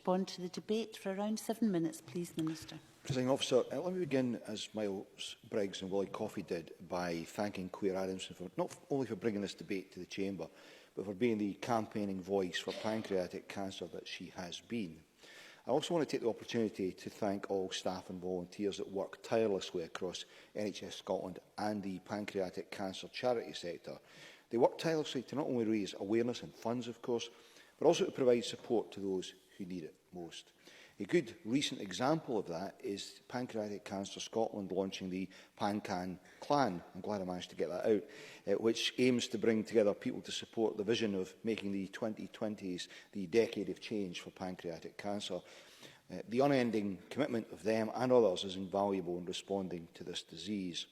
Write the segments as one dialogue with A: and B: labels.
A: respond to the debate for around 7 minutes, please, Minister.
B: Presiding Officer, let me begin, as Miles Briggs and Willie Coffey did, by thanking Claire Adamson for not only for bringing this debate to the Chamber, but for being the campaigning voice for pancreatic cancer that she has been. I also want to take the opportunity to thank all staff and volunteers that work tirelessly across NHS Scotland and the pancreatic cancer charity sector. They work tirelessly to not only raise awareness and funds, of course, but also to provide support to those who need it most. A good recent example of that is Pancreatic Cancer Scotland launching the PanCan Clan, I'm glad I managed to get that out, which aims to bring together people to support the vision of making the 2020s the decade of change for pancreatic cancer. The unending commitment of them and others is invaluable in responding to this disease.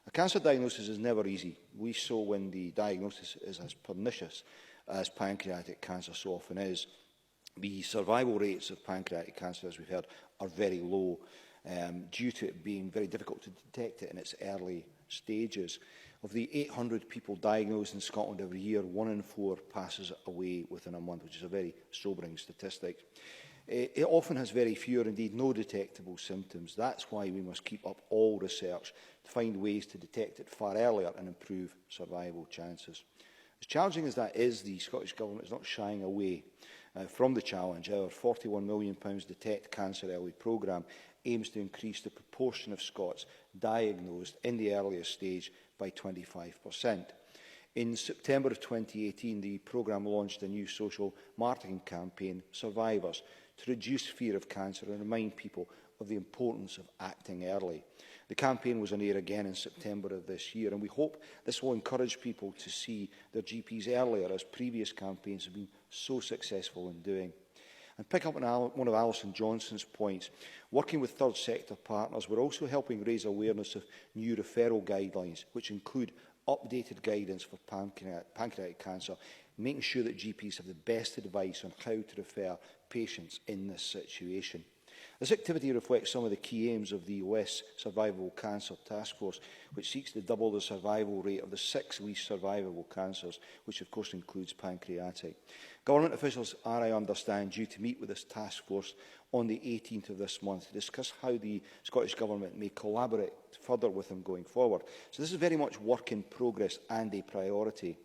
B: A cancer diagnosis is never easy. We saw when the diagnosis is as pernicious as pancreatic cancer so often is. The survival rates of pancreatic cancer, as we've heard, are very low due to it being very difficult to detect it in its early stages. Of the 800 people diagnosed in Scotland every year, 1 in 4 passes away within a month, which is a very sobering statistic. It often has very few or indeed no detectable symptoms. That's why we must keep up all research to find ways to detect it far earlier and improve survival chances. As challenging as that is, the Scottish Government is not shying away from the challenge. Our £41 million Detect Cancer Early programme aims to increase the proportion of Scots diagnosed in the earliest stage by 25%. In September of 2018, the programme launched a new social marketing campaign, Survivors, to reduce fear of cancer and remind people of the importance of acting early. The campaign was on air again in September of this year, and we hope this will encourage people to see their GPs earlier, as previous campaigns have been so successful in doing. And pick up on one of Alison Johnson's points. Working with third sector partners, we're also helping raise awareness of new referral guidelines, which include updated guidance for pancreatic cancer, making sure that GPs have the best advice on how to refer patients in this situation. This activity reflects some of the key aims of the West Survivable Cancer Task Force, which seeks to double the survival rate of the 6 least survivable cancers, which of course includes pancreatic. Government officials are, I understand, due to meet with this task force on the 18th of this month to discuss how the Scottish Government may collaborate further with them going forward. So this is very much work in progress and a priority.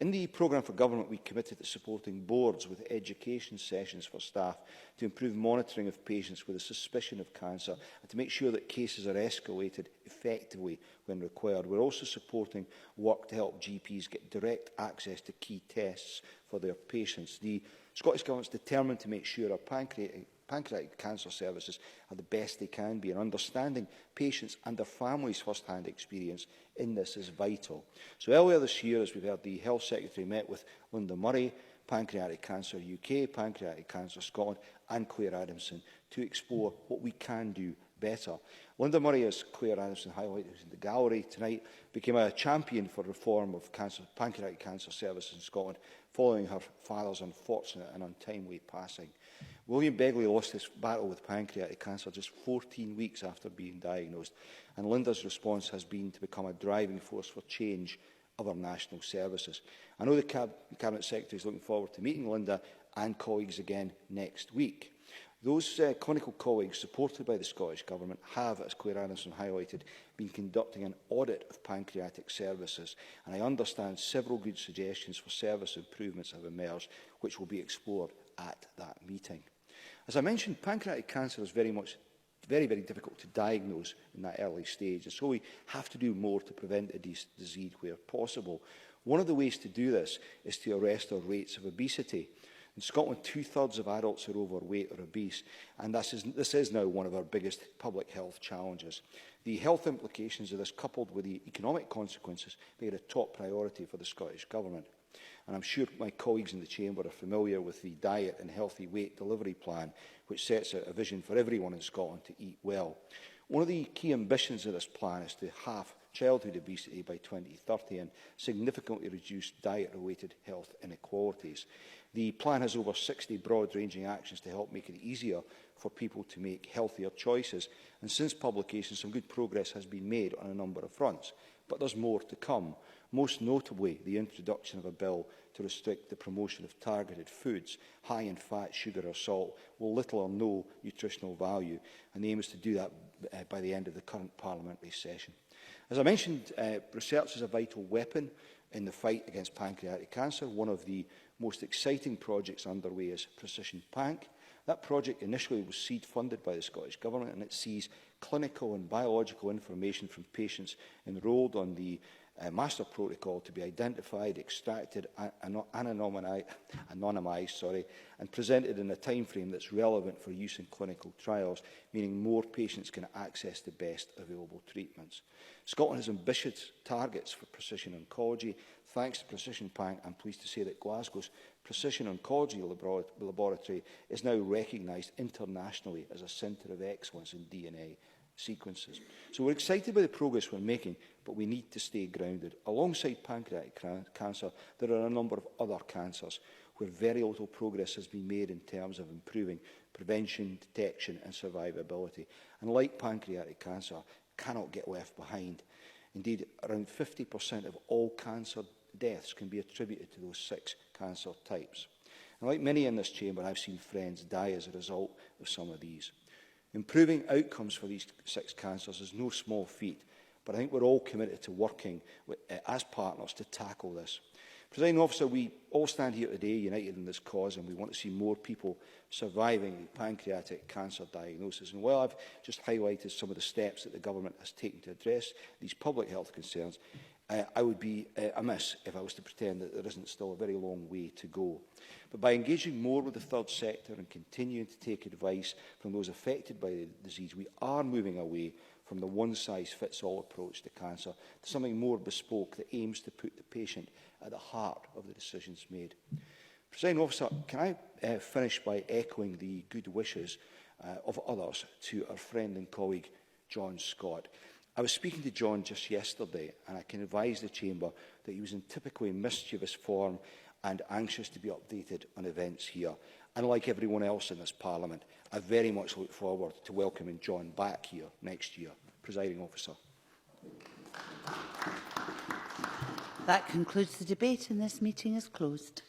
B: In the programme for government, we committed to supporting boards with education sessions for staff to improve monitoring of patients with a suspicion of cancer and to make sure that cases are escalated effectively when required. We're also supporting work to help GPs get direct access to key tests for their patients. The Scottish Government is determined to make sure our pancreatic cancer services are the best they can be, and understanding patients and their families' first-hand experience in this is vital. So earlier this year, as we've heard, the Health Secretary met with Linda Murray, Pancreatic Cancer UK, Pancreatic Cancer Scotland and Claire Adamson to explore what we can do better. Linda Murray, as Claire Adamson highlighted in the gallery tonight, became a champion for reform of pancreatic cancer services in Scotland following her father's unfortunate and untimely passing. William Begley lost his battle with pancreatic cancer just 14 weeks after being diagnosed, and Linda's response has been to become a driving force for change of our national services. I know the Cabinet Secretary is looking forward to meeting Linda and colleagues again next week. Those clinical colleagues, supported by the Scottish Government, have, as Claire Adamson highlighted, been conducting an audit of pancreatic services, and I understand several good suggestions for service improvements have emerged, which will be explored at that meeting. As I mentioned, pancreatic cancer is very difficult to diagnose in that early stage, and so we have to do more to prevent the disease where possible. One of the ways to do this is to arrest our rates of obesity. In Scotland, 2/3 of adults are overweight or obese, and this is now one of our biggest public health challenges. The health implications of this, coupled with the economic consequences, make it a top priority for the Scottish Government. And I'm sure my colleagues in the Chamber are familiar with the Diet and Healthy Weight Delivery Plan, which sets out a vision for everyone in Scotland to eat well. One of the key ambitions of this plan is to halve childhood obesity by 2030 and significantly reduce diet-related health inequalities. The plan has over 60 broad-ranging actions to help make it easier for people to make healthier choices, and since publication some good progress has been made on a number of fronts. But there's more to come. most notably the introduction of a bill to restrict the promotion of targeted foods high in fat, sugar or salt with little or no nutritional value, and the aim is to do that by the end of the current parliamentary session. As I mentioned, research is a vital weapon in the fight against pancreatic cancer. One of the most exciting projects underway is Precision Panc. That project initially was seed funded by the Scottish Government, and it sees clinical and biological information from patients enrolled on the master protocol to be identified, extracted, anonymised, and presented in a timeframe that's relevant for use in clinical trials, meaning more patients can access the best available treatments. Scotland has ambitious targets for precision oncology. Thanks to Precision Panc, I'm pleased to say that Glasgow's Precision Oncology Laboratory is now recognised internationally as a centre of excellence in DNA sequences. So we're excited by the progress we're making, but we need to stay grounded. Alongside pancreatic cancer, there are a number of other cancers where very little progress has been made in terms of improving prevention, detection and survivability. And like pancreatic cancer, cannot get left behind. Indeed, around 50% of all cancer deaths can be attributed to those 6 cancer types. And like many in this chamber, I've seen friends die as a result of some of these. Improving outcomes for these 6 cancers is no small feat, but I think we're all committed to working as partners to tackle this. Presiding Officer, we all stand here today united in this cause, and we want to see more people surviving pancreatic cancer diagnosis. And while I've just highlighted some of the steps that the Government has taken to address these public health concerns, I would be amiss if I was to pretend that there isn't still a very long way to go. But by engaging more with the third sector and continuing to take advice from those affected by the disease, we are moving away from the one-size-fits-all approach to cancer to something more bespoke that aims to put the patient at the heart of the decisions made. Presiding Officer, can I finish by echoing the good wishes of others to our friend and colleague John Scott. I was speaking to John just yesterday, and I can advise the Chamber that he was in typically mischievous form and anxious to be updated on events here. And like everyone else in this Parliament, I very much look forward to welcoming John back here next year. Presiding Officer.
A: That concludes the debate, and this meeting is closed.